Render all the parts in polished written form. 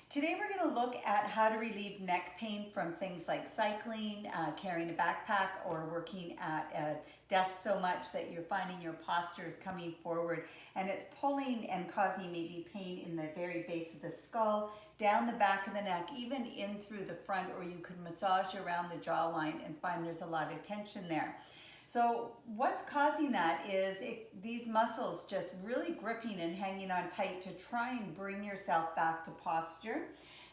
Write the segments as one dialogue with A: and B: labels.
A: Today we're going to look at how to relieve neck pain from things like cycling, carrying a backpack, or working at a desk so much that you're finding your posture is coming forward and it's pulling and causing maybe pain in the very base of the skull, down the back of the neck, even in through the front, or you could massage around the jawline and find there's a lot of tension there. So what's causing that is these muscles just really gripping and hanging on tight to try and bring yourself back to posture.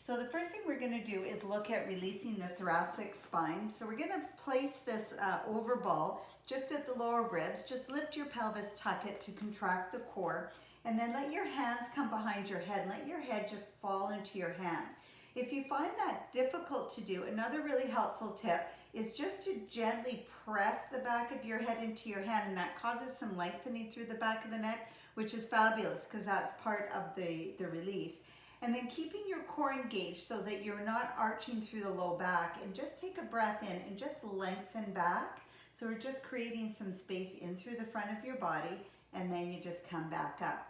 A: So the first thing we're going to do is look at releasing the thoracic spine. So we're going to place this over ball just at the lower ribs. Just lift your pelvis, tuck it to contract the core, and then let your hands come behind your head and let your head just fall into your hand. If you find that difficult to do, another really helpful tip is just to gently press the back of your head into your hand, and that causes some lengthening through the back of the neck, which is fabulous because that's part of the release. And then keeping your core engaged so that you're not arching through the low back, and just take a breath in and just lengthen back. So we're just creating some space in through the front of your body, and then you just come back up.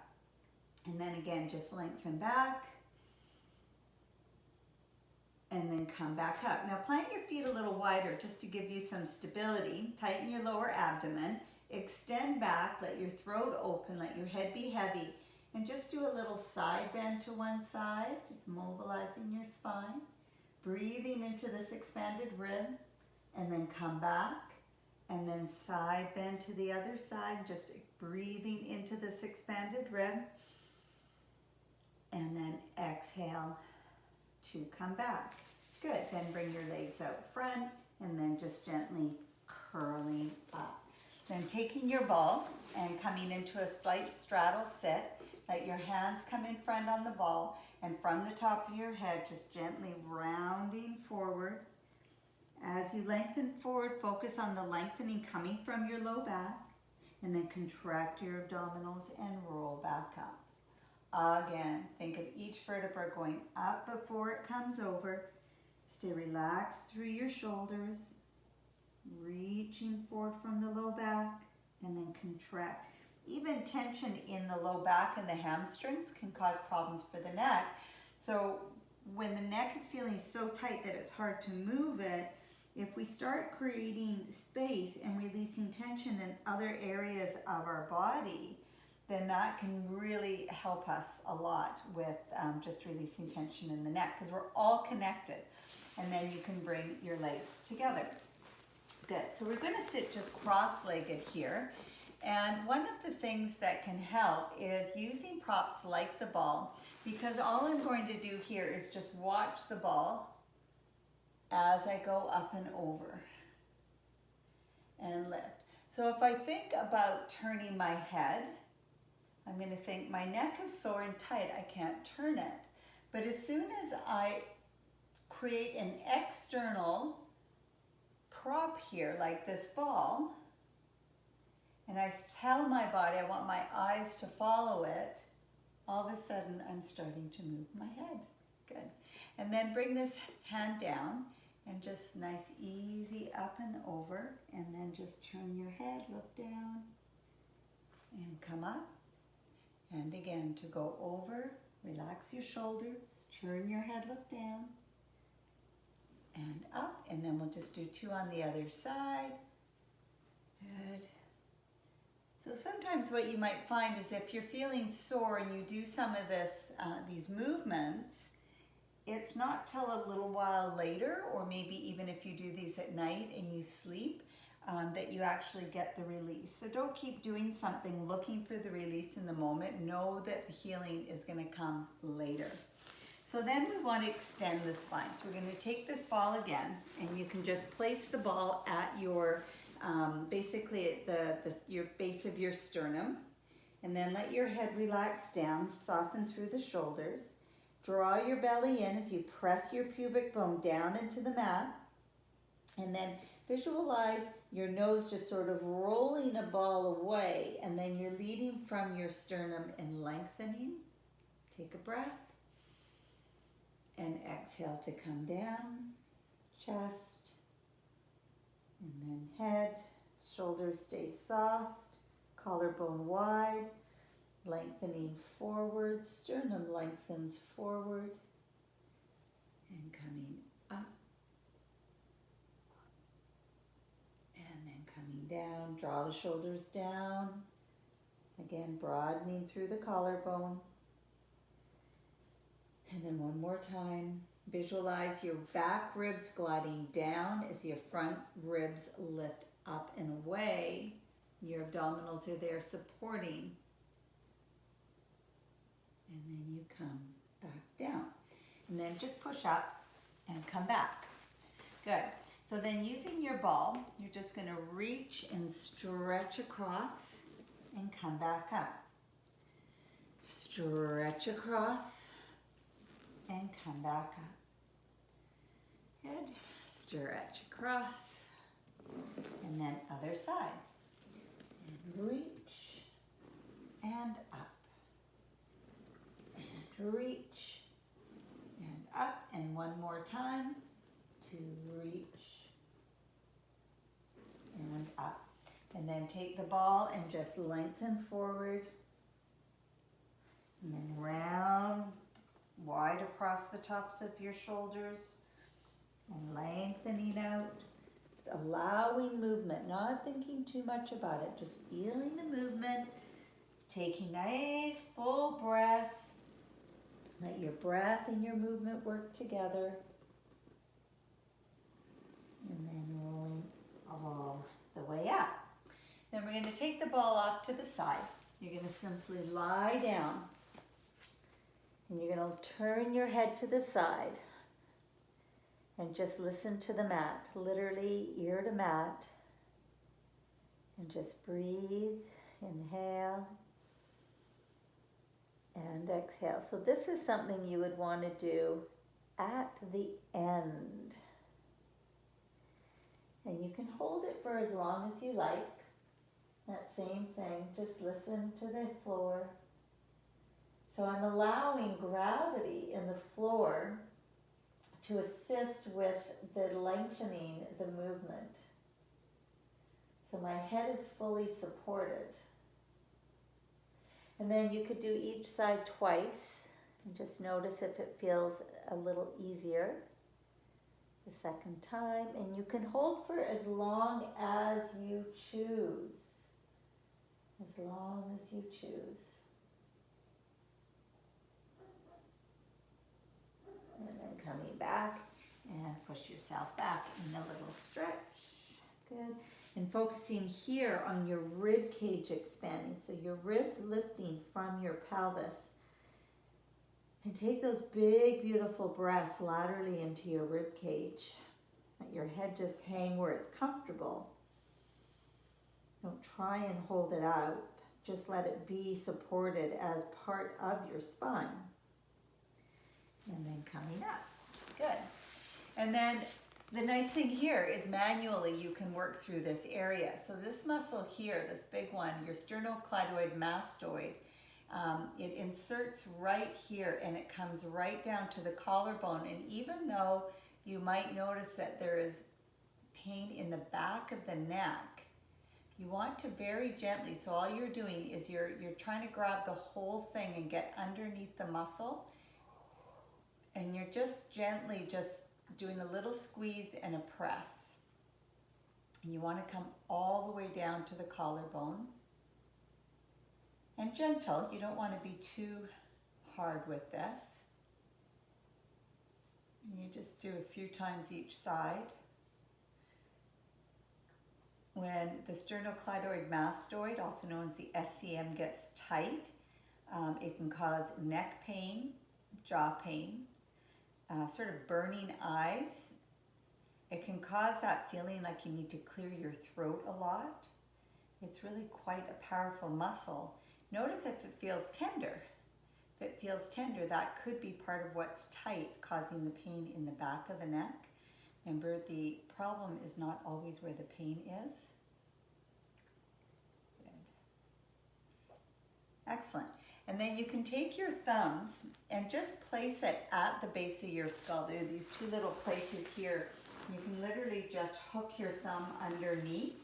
A: And then again, just lengthen back. And then come back up. Now plant your feet a little wider just to give you some stability. Tighten your lower abdomen. Extend back, let your throat open, let your head be heavy. And just do a little side bend to one side, just mobilizing your spine. Breathing into this expanded rib. And then come back. And then side bend to the other side, just breathing into this expanded rib. And then exhale to come back. Good, then bring your legs out front and then just gently curling up. Then taking your ball and coming into a slight straddle sit, let your hands come in front on the ball, and from the top of your head, just gently rounding forward. As you lengthen forward, focus on the lengthening coming from your low back, and then contract your abdominals and roll back up. Again, think of each vertebra going up before it comes over. Stay relaxed through your shoulders, reaching forward from the low back, and then contract. Even tension in the low back and the hamstrings can cause problems for the neck. So when the neck is feeling so tight that it's hard to move it, if we start creating space and releasing tension in other areas of our body, then that can really help us a lot with just releasing tension in the neck, because we're all connected. And then you can bring your legs together. Good, so we're gonna sit just cross-legged here. And one of the things that can help is using props like the ball, because all I'm going to do here is just watch the ball as I go up and over and lift. So if I think about turning my head, I'm going to think my neck is sore and tight, I can't turn it. But as soon as I create an external prop here, like this ball, and I tell my body I want my eyes to follow it, all of a sudden I'm starting to move my head. Good. And then bring this hand down and just nice, easy up and over, and then just turn your head, look down, and come up. And again, to go over, relax your shoulders, turn your head, look down, and up. And then we'll just do two on the other side. Good. So sometimes what you might find is if you're feeling sore and you do some of these movements, it's not till a little while later, or maybe even if you do these at night and you sleep, that you actually get the release. So don't keep doing something looking for the release in the moment. Know that the healing is going to come later. So then we want to extend the spine. So we're going to take this ball again, and you can just place the ball at your, basically at your base of your sternum, and then let your head relax down, soften through the shoulders. Draw your belly in as you press your pubic bone down into the mat, and then visualize your nose just sort of rolling a ball away, and then you're leading from your sternum and lengthening. Take a breath, and exhale to come down, chest, and then head, shoulders stay soft, collarbone wide, lengthening forward, sternum lengthens forward, and coming up. And then coming down, draw the shoulders down. Again, broadening through the collarbone. And then one more time, visualize your back ribs gliding down as your front ribs lift up and away. Your abdominals are there supporting. And then you come back down. And then just push up and come back. Good. So then using your ball, you're just going to reach and stretch across and come back up. Stretch across and come back up. Good. Stretch across. And then other side. And reach and up. And reach and up. And one more time. To reach and up. And then take the ball and just lengthen forward. And then round, wide across the tops of your shoulders. And lengthening out. Just allowing movement, not thinking too much about it. Just feeling the movement. Taking nice full breaths. Let your breath and your movement work together. And then rolling all the way up. Then we're going to take the ball off to the side. You're going to simply lie down. And you're going to turn your head to the side. And just listen to the mat, literally ear to mat. And just breathe, inhale, and exhale. So this is something you would want to do at the end. And you can hold it for as long as you like. That same thing, just listen to the floor. So I'm allowing gravity in the floor to assist with the lengthening the movement. So my head is fully supported. And then you could do each side twice and just notice if it feels a little easier the second time. And you can hold for as long as you choose. As long as you choose. And then coming back and push yourself back in a little stretch. Good. And focusing here on your rib cage expanding. So your ribs lifting from your pelvis. And take those big, beautiful breaths laterally into your rib cage. Let your head just hang where it's comfortable. Don't try and hold it out. Just let it be supported as part of your spine. And then coming up. Good. And then the nice thing here is manually you can work through this area. So this muscle here, this big one, your sternocleidoid mastoid, it inserts right here and it comes right down to the collarbone. And even though you might notice that there is pain in the back of the neck, you want to very gently, so all you're doing is you're trying to grab the whole thing and get underneath the muscle. And you're just gently just doing a little squeeze and a press. And you want to come all the way down to the collarbone. And gentle, you don't want to be too hard with this. And you just do a few times each side. When the sternocleidoid mastoid, also known as the SCM, gets tight, it can cause neck pain, jaw pain, sort of burning eyes. It can cause that feeling like you need to clear your throat a lot. It's really quite a powerful muscle. Notice if it feels tender. If it feels tender, that could be part of what's tight, causing the pain in the back of the neck. Remember, the problem is not always where the pain is. Good. Excellent. And then you can take your thumbs and just place it at the base of your skull. There are these two little places here. You can literally just hook your thumb underneath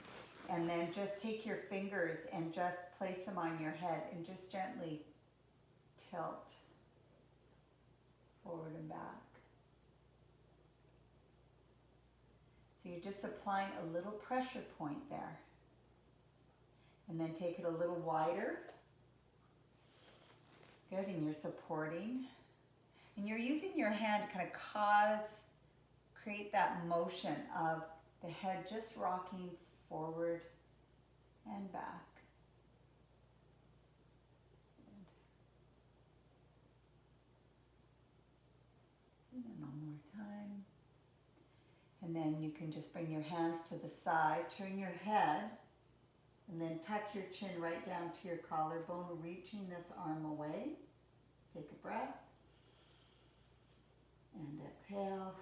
A: and then just take your fingers and just place them on your head and just gently tilt forward and back. So you're just applying a little pressure point there. And then take it a little wider. Good, and you're supporting. And you're using your hand to kind of create that motion of the head just rocking forward and back. Good. And one more time. And then you can just bring your hands to the side, turn your head, and then tuck your chin right down to your collarbone, reaching this arm away. Take a breath. And exhale.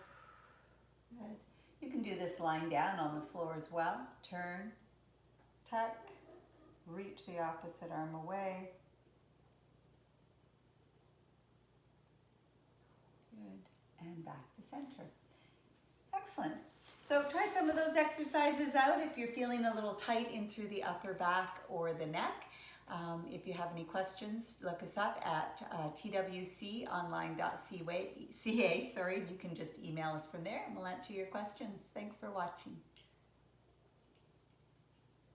A: Good. You can do this lying down on the floor as well. Turn, tuck, reach the opposite arm away. Good. And back to center. Excellent. So try some of those exercises out if you're feeling a little tight in through the upper back or the neck. If you have any questions, look us up at twconline.ca. You can just email us from there and we'll answer your questions. Thanks for watching.